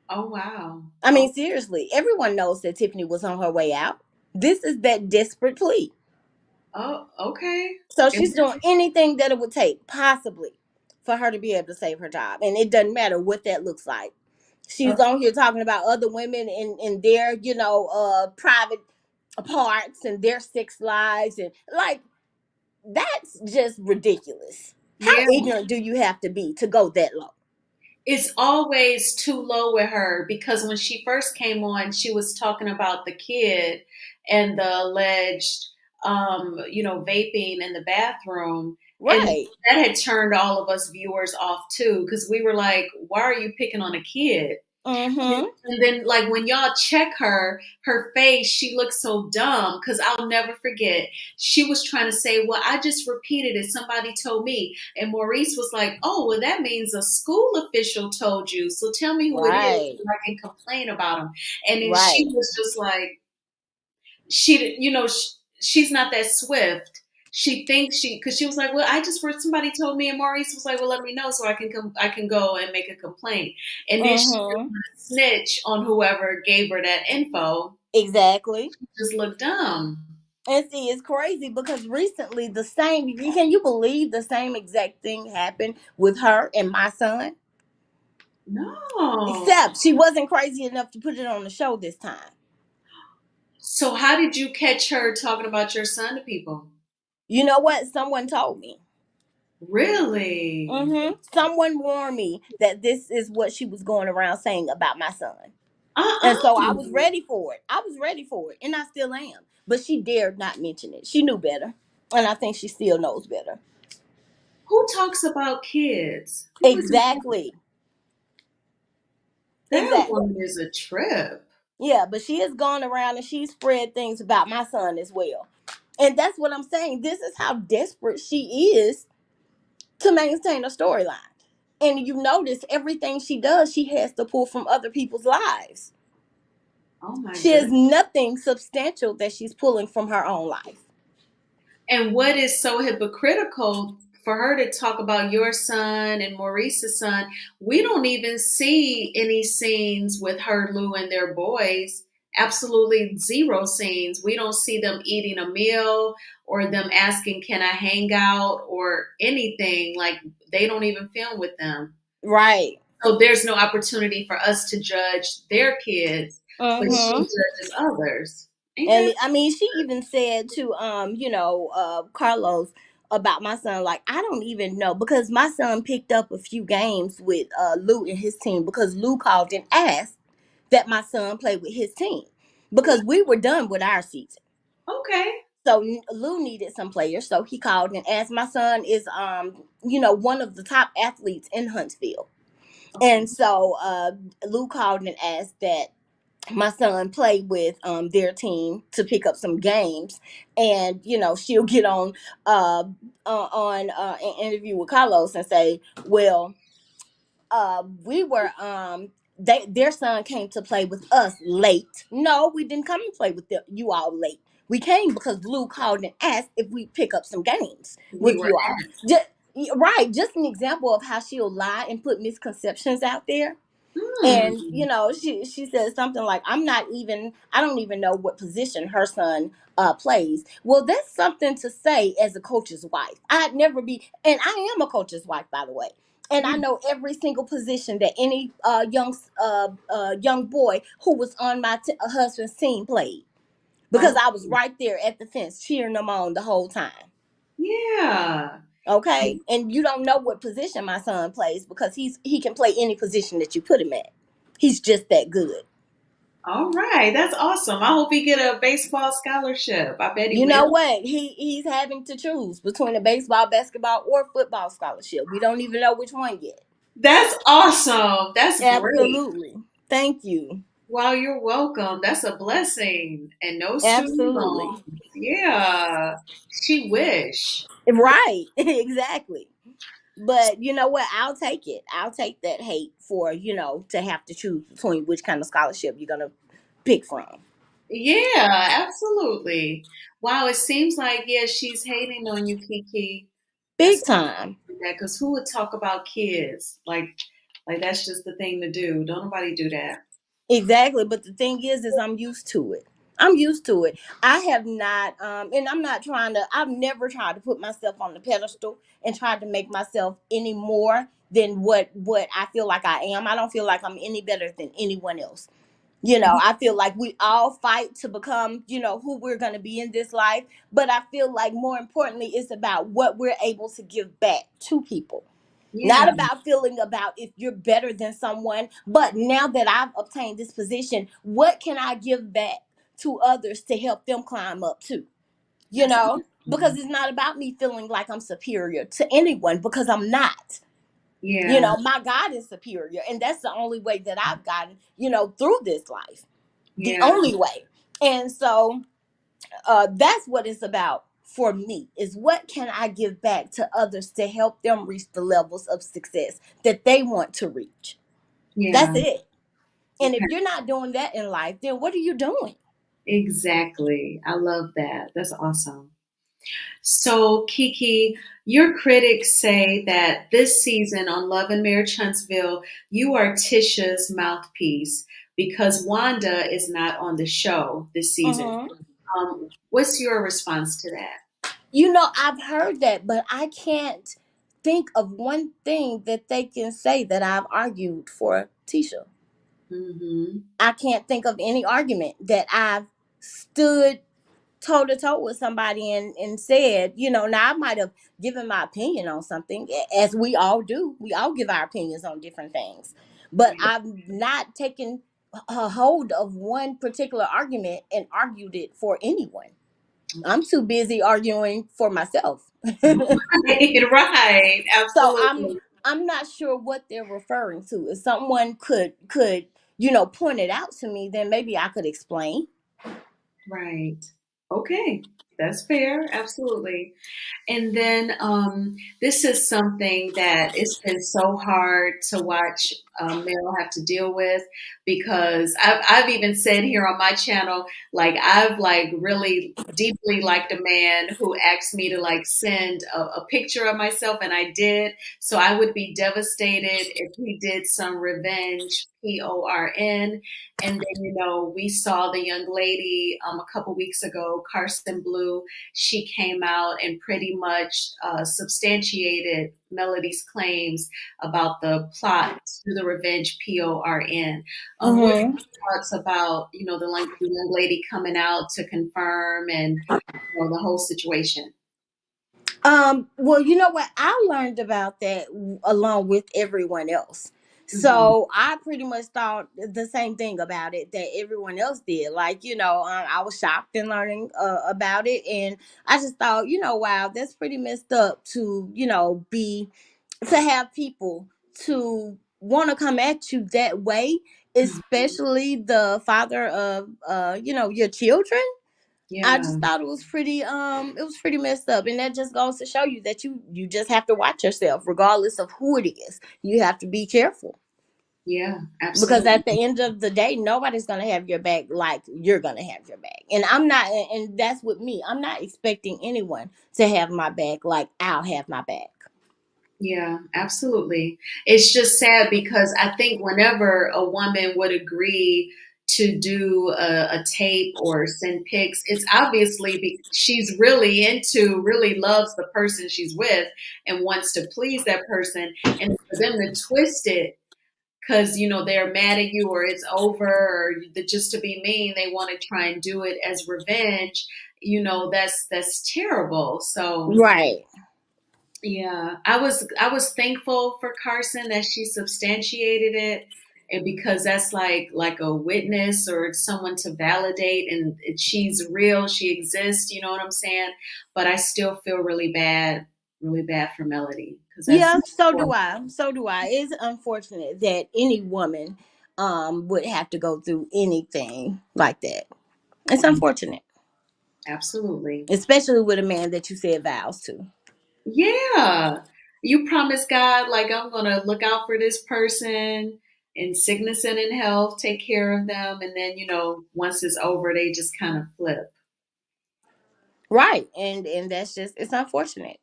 Oh wow. I Oh, mean, seriously, everyone knows that Tiffany was on her way out. This is that desperate plea. oh, okay. So And she's doing anything that it would take, possibly, for her to be able to save her job, and it doesn't matter what that looks like. She's uh, on here talking about other women in their, private parts and their sex lives, and like that's just ridiculous. How yeah, ignorant do you have to be to go that low? it's always too low with her because when she first came on, she was talking about the kid and the alleged, vaping in the bathroom, and Right. that had turned all of us viewers off too because we were like, "Why are you picking on a kid?" Mm-hmm. And then, like, when y'all check her face, she looks so dumb. Because I'll never forget, she was trying to say, "Well, I just repeated it. Somebody told me." And Maurice was like, "Oh, well, that means a school official told you. So tell me who it is Right. so I can complain about him." And then she Right. was just like, she's not that swift. She thinks because she was like, well, I just heard somebody told me, and Maurice was like, well, let me know so I can go and make a complaint. And then she Mm-hmm. snitch on whoever gave her that info. Exactly. Just look dumb. And see, it's crazy because recently the same. Can you believe the same exact thing happened with her and my son? No. Except she wasn't crazy enough to put it on the show this time. So how did you catch her talking about your son to people? You know what? Someone told me. Really? Someone warned me that this is what she was going around saying about my son. And so I Uh-uh. was ready for it. I was ready for it. And I still am. But she dared not mention it. She knew better. And I think she still knows better. Who talks about kids? Who would do that? Exactly. That Exactly. woman is a trip. Yeah, but she has gone around and she's spread things about my son as well. And that's what I'm saying. This is how desperate she is to maintain a storyline. And you notice everything she does, she has to pull from other people's lives. Oh my She has goodness. nothing substantial that she's pulling from her own life. And what is so hypocritical for her to talk about your son and Maurice's son? We don't even see any scenes with her, Lou, and their boys. Absolutely zero scenes. We don't see them eating a meal or them asking, can I hang out or anything. Like they don't even film with them. Right. So there's no opportunity for us to judge their kids, but she Mm-hmm. judges others. Ain't And that? I mean, she even said to Carlos about my son, like, I don't even know because my son picked up a few games with Lou and his team because Lou called and asked that my son play with his team because we were done with our season. Okay. So Lou needed some players, so he called and asked. My son is one of the top athletes in Huntsville, Okay. and so Lou called and asked that my son play with their team to pick up some games, and she'll get on an interview with Carlos and say, well, we were their son came to play with us late. No, we didn't come and play with you all late. We came because Blue called and asked if we pick up some games We with were you all. Just, right, just an example of how she'll lie and put misconceptions out there. And hmm, she said something like, I don't even know what position her son plays. Well, that's something to say as a coach's wife. I'd never be, and I am a coach's wife, by the way, and I yeah. know every single position that any young boy who was on my husband's team played, because Oh, I was right there at the fence cheering them on the whole time. yeah. Okay, and you don't know what position my son plays because he can play any position that you put him at. He's just that good. All right. That's awesome. I hope he get a baseball scholarship. I bet he You know will. what? He's having to choose between a baseball, basketball, or football scholarship. We don't even know which one yet. That's awesome. That's great. Absolutely. Thank you. Wow, you're welcome. That's a blessing. And no student Absolutely. loans. Yeah. She wish. Right. Exactly. But you know what? I'll take it. I'll take that hate for, to have to choose between which kind of scholarship you're going to pick from. Yeah, absolutely. Wow, it seems like, yeah, she's hating on you, Kiki. That's Big time. that because who would talk about kids? Like that's just the thing to do. Don't nobody do that. Exactly. But the thing is I'm used to it. I'm used to it. I have not, and I'm not I've never tried to put myself on the pedestal and tried to make myself any more than what I feel like I am. I don't feel like I'm any better than anyone else. I feel like we all fight to become, who we're going to be in this life. But I feel like more importantly, it's about what we're able to give back to people. Not Yeah, about feeling about if you're better than someone, but now that I've obtained this position, what can I give back to others to help them climb up too? that's Because awesome. it's not about me feeling like I'm superior to anyone because I'm not. Yeah, My God is superior, and that's the only way that I've gotten, through this life. The yeah, only way. And so that's what it's about for me, is what can I give back to others to help them reach the levels of success that they want to reach. That's yeah. it. And if Okay, you're not doing that in life, then what are you doing? exactly. I love that. That's awesome. So, Kiki, your critics say that this season on Love and Marriage Huntsville, you are Tisha's mouthpiece because Wanda is not on the show this season. Hmm. What's your response to that? I've heard that, but I can't think of one thing that they can say that I've argued for Tisha. Hmm. I can't think of any argument that I've stood toe to toe with somebody and said, now I might have given my opinion on something, as we all do. We all give our opinions on different things. But I've not taken a hold of one particular argument and argued it for anyone. I'm too busy arguing for myself. Right, right, So I'm absolutely. I'm not sure what they're referring to. If someone could point it out to me, then maybe I could explain. Right. Okay, that's fair, absolutely. And then this is something that it's been so hard to watch Mel have to deal with because I've even said here on my channel, like I've like really deeply liked a man who asked me to like send a picture of myself, and I did. So I would be devastated if he did some revenge, PORN. And then, we saw the young lady a couple weeks ago, Carson Blue. She came out and pretty much substantiated Melody's claims about the plot to the revenge, PORN. What are Hmm. your thoughts about, the young lady coming out to confirm and, the whole situation? Well, you know what? I learned about that along with everyone else. Hmm. So I pretty much thought the same thing about it that everyone else did. Like, I was shocked in learning about it. And I just thought, wow, that's pretty messed up to, to have people to want to come at you that way, especially the father of, your children. I Yeah. just thought it was pretty messed up, and that just goes to show you that you just have to watch yourself regardless of who it is. You have to be careful. Yeah, Because absolutely. at the end of the day, nobody's gonna have your back like you're gonna have your back. And I'm not, and that's with me. I'm not expecting anyone to have my back like I'll have my back. Yeah, absolutely. It's just sad because I think whenever a woman would agree to do a tape or send pics, it's obviously she's really into, really loves the person she's with and wants to please that person. And for them to twist it because, they're mad at you or it's over or just to be mean, they want to try and do it as revenge. That's terrible. So. Right. Yeah, I was thankful for Carson that she substantiated it, and because that's like a witness or someone to validate, and she's real, she exists. You know what I'm saying? But I still feel really bad for Melody because that's Yeah, so do I. So do I. It's unfortunate that any woman would have to go through anything like that. It's unfortunate. absolutely. Especially with a man that you said vows to. Yeah, you promise God like I'm gonna look out for this person in sickness and in health, take care of them, and then once it's over, they just kind of flip. Right. And that's just, it's unfortunate.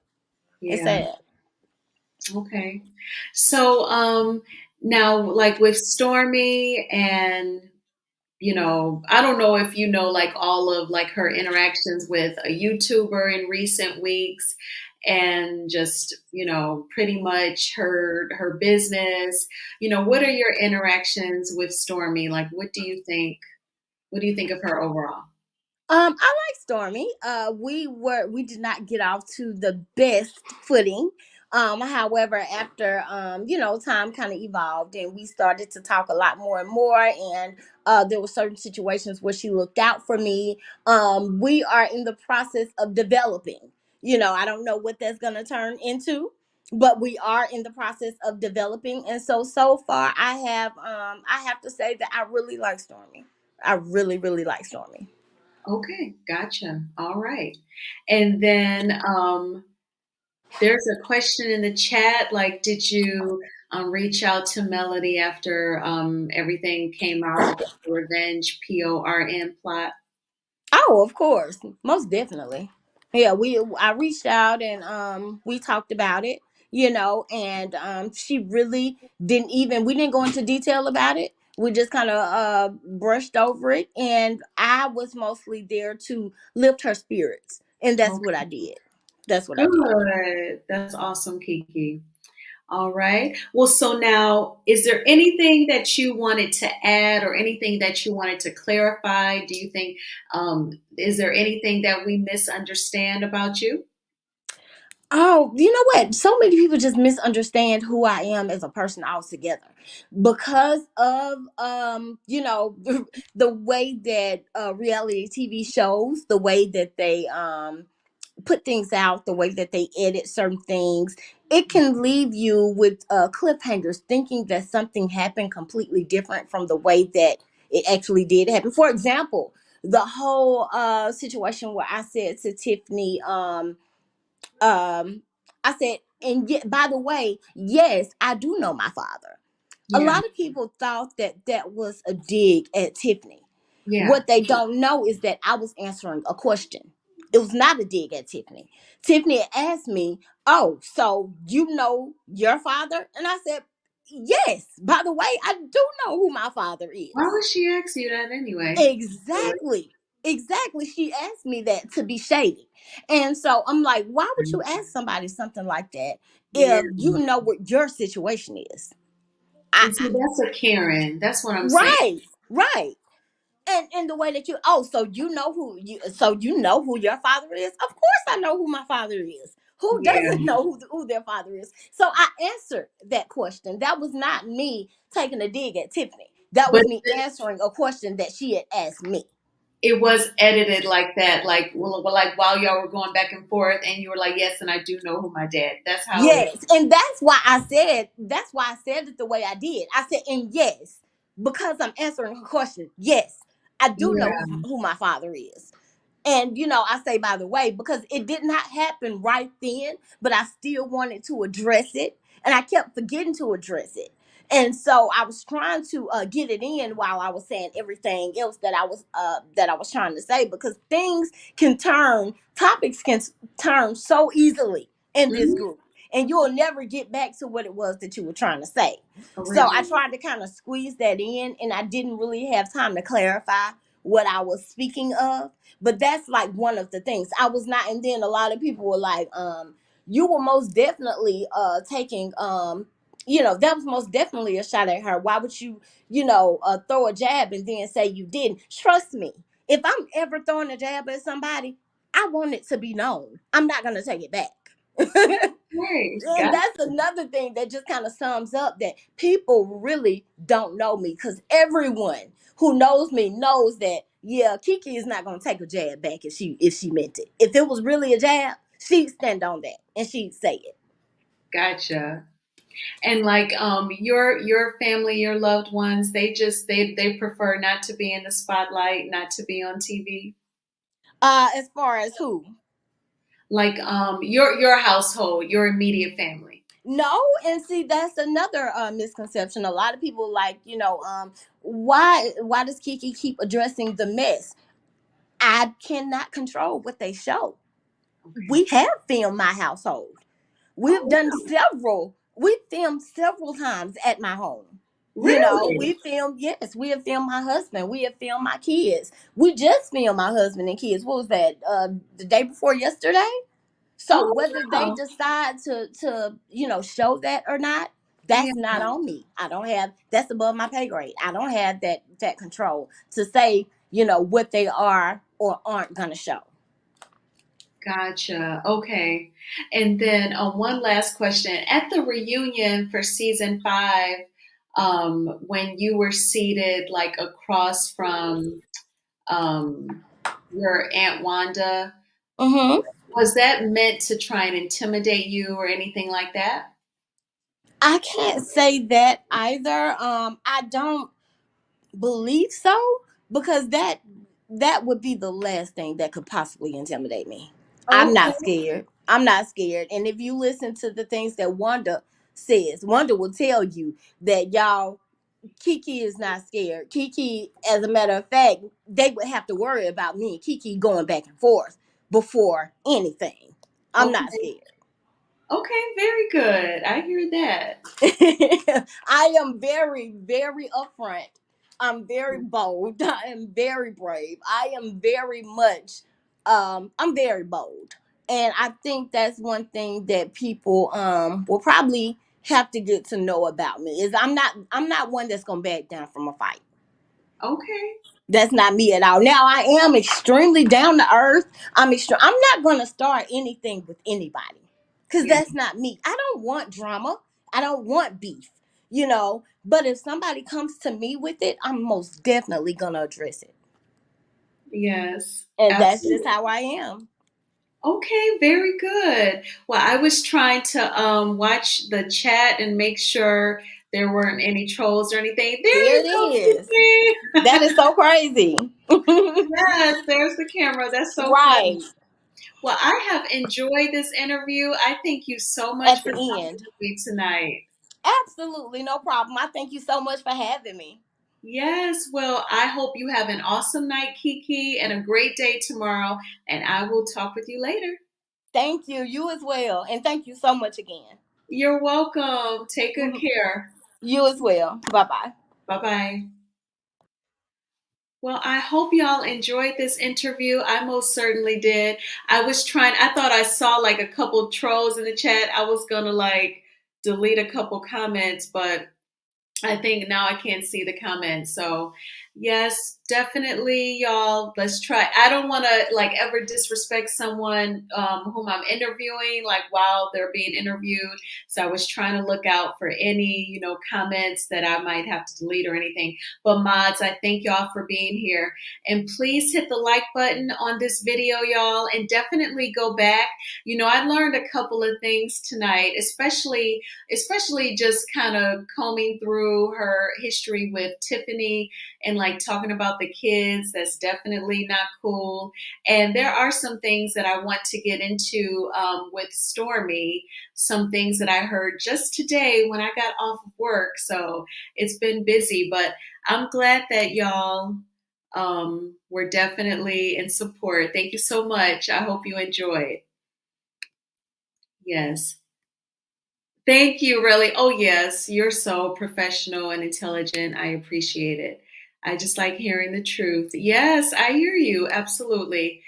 It's Yeah. sad. Okay. So, now like with Stormy and, I don't know if like all of like her interactions with a YouTuber in recent weeks and just, pretty much her business. What are your interactions with Stormy? Like what do you think of her overall? I like Stormy. We did not get off to the best footing. However, after time kind of evolved and we started to talk a lot more and more, and there were certain situations where she looked out for me. We are in the process of developing. I don't know what that's gonna turn into, but we are in the process of developing. And so far, I have to say that I really like Stormy. I really, really like Stormy. Okay, gotcha. All right. And then there's a question in the chat, like, did you reach out to Melody after everything came out about the revenge PORN plot? Oh, of course, most definitely. Yeah, we I reached out and we talked about it, and she really didn't even we didn't go into detail about it. We just kind of brushed over it, and I was mostly there to lift her spirits, and that's what I Okay, did. That's what I did. good. That's awesome, Kiki. All right. Well, so now, is there anything that you wanted to add or anything that you wanted to clarify? Do you think, is there anything that we misunderstand about you? Oh, you know what? So many people just misunderstand who I am as a person altogether because of the way that reality TV shows, the way that they put things out, the way that they edit certain things. It can leave you with cliffhangers, thinking that something happened completely different from the way that it actually did happen. For example, the whole situation where I said to Tiffany, I said, and yet, by the way, yes, I do know my father. A Yeah. lot of people thought that that was a dig at Tiffany. Yeah. What they don't know is that I was answering a question. It was not a dig at Tiffany. Tiffany had asked me, "Oh, so you know your father?" And I said, "Yes. By the way, I do know who my father Why is." would she ask you that anyway? Exactly. Exactly. She asked me that to be shady. And so I'm like, why would you ask somebody something like that Yeah. if you know what your situation is? I, And see, that's a Karen. That's what I'm saying. right, right. And the way that you know who your father is. Of course I know who my father is. Who Yeah. doesn't know who their father is? So I answered that question. That was not me taking a dig at Tiffany. That But was me answering a question that she had asked me. it was edited like that, like like while y'all were going back and forth, and you were like, "Yes, and I do know who my dad." That's how it. Yes, and that's why I said it the way I did. I said, and yes, because I'm answering her question. Yes, I do know Yeah. who my father is. And I say by the way, because it did not happen right then, but I still wanted to address it, and I kept forgetting to address it. And so I was trying to get it in while I was saying everything else that I was trying to say, because topics can turn so easily in this Hmm. group, and you'll never get back to what it was that you were trying to say. So I Original. tried to kind of squeeze that in, and I didn't really have time to clarify what I was speaking of. But that's like one of the things I was not. And then a lot of people were like, you were most definitely taking that was most definitely a shot at her. Why would you, throw a jab and then say you didn't? Trust me, if I'm ever throwing a jab at somebody, I want it to be known. I'm not going to take it back. Right. And that's another thing that just kind of sums up that people really don't know me, because everyone who knows me knows that, yeah, Keke is not going to take a jab back if she meant it. If it was really a jab, she'd stand on that and she'd say it. Gotcha. And like your family, your loved ones, they prefer not to be in the spotlight, not to be on TV. As far as who? Like your household, your immediate family. No, and see, that's another misconception. A lot of people like, why does Keke keep addressing the mess? I cannot control what they show. Okay. We have filmed my household. Oh, We filmed several times at my home. really? We have filmed my husband. We have filmed my kids. We just filmed my husband and kids. What was that? The day before yesterday? So Oh, whether they wow. decide to show that or not, Yeah. that's not on me. I don't have That's above my pay grade. I don't have that control to say, what they are or aren't gonna show. Gotcha. Okay. And then one last question. At the reunion for season 5, when you were seated like across from your Aunt Wanda, Hmm. was that meant to try and intimidate you or anything like that? I can't say that either. I don't believe so, because that would be the last thing that could possibly intimidate me. I'm Okay. not scared. I'm not scared. And if you listen to the things that Wanda says, Wanda will tell you that, y'all, Keke is not scared. Keke, as a matter of fact, they would have to worry about me and Keke going back and forth before anything. I'm not Okay. scared. Okay. Very good. I hear that. I am very, very upfront. I'm very bold. I am very brave. I am very much, I'm very bold. And I think that's one thing that people will probably have to get to know about me, is I'm not one that's gonna back down from a fight. Okay. That's not me at all. Now I am extremely down to earth. I'm not gonna start anything with anybody, because Yeah. that's not me. I don't want drama. I don't want beef. But if somebody comes to me with it, I'm most definitely gonna address it. Yes. And that's just Absolutely. how I am. Okay, very good. Well, I was trying to watch the chat and make sure there weren't any trolls or anything. There There you it go, is. Tiffany. That is so crazy. Yes, there's the camera. That's so Right. funny. Well, I have enjoyed this interview. I thank you so much At for the talking end. with me tonight. Absolutely no problem. I thank you so much for having me. Yes, well, I hope you have an awesome night, Kiki, and a great day tomorrow. And I will talk with you later. Thank you. You as well. And thank you so much again. You're welcome. Take good care. You as well. Bye bye. Bye bye. Well, I hope y'all enjoyed this interview. I most certainly did. I thought I saw like a couple trolls in the chat. I was gonna like delete a couple comments, but I think now I can't see the comments. So, yes, definitely, y'all. Let's try. I don't want to like ever disrespect someone whom I'm interviewing, like while they're being interviewed. So I was trying to look out for any, comments that I might have to delete or anything. But mods, I thank y'all for being here, and please hit the like button on this video, y'all, and definitely go back. I learned a couple of things tonight, especially just kind of combing through her history with Tiffany and like talking about about the kids. That's definitely not cool. And there are some things that I want to get into with Stormy, some things that I heard just today when I got off of work. So it's been busy, but I'm glad that y'all were definitely in support. Thank you so much. I hope you enjoyed. Yes. Thank you, really. Oh, yes, you're so professional and intelligent. I appreciate it. I just like hearing the truth. Yes, I hear you. Absolutely.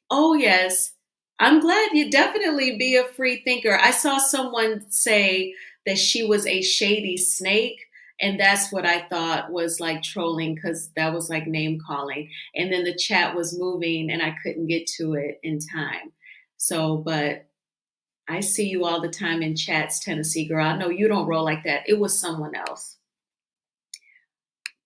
Oh, yes. I'm glad you definitely be a free thinker. I saw someone say that she was a shady snake, and that's what I thought was like trolling because that was like name calling. And then the chat was moving and I couldn't get to it in time. So, but I see you all the time in chats, Tennessee girl. I know you don't roll like that. It was someone else.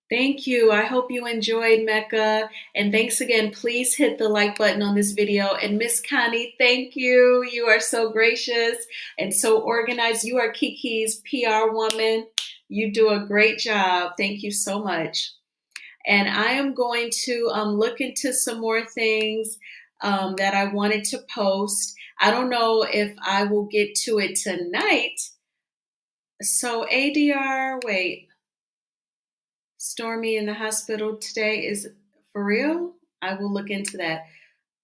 Thank you. I hope you enjoyed, Mecca. And thanks again. Please hit the like button on this video. And Miss Connie, thank you. You are so gracious and so organized. You are Kiki's PR woman. You do a great job. Thank you so much. And I am going to look into some more things that I wanted to post. I don't know if I will get to it tonight. So ADR, wait. Stormy in the hospital today is for real? I will look into that.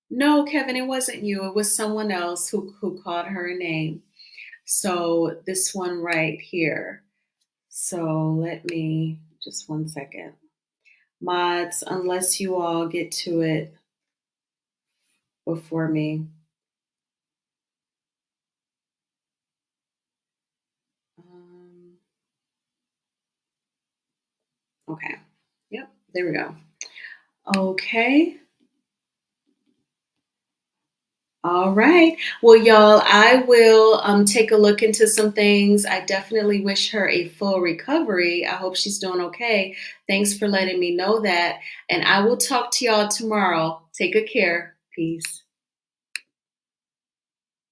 No, Kevin, it wasn't you. It was someone else who called her a name. So this one right here. So let me just 1 second. Mods, unless you all get to it before me. Okay. Yep. There we go. Okay. All right. Well, y'all, I will take a look into some things. I definitely wish her a full recovery. I hope she's doing okay. Thanks for letting me know that. And I will talk to y'all tomorrow. Take good care. Peace.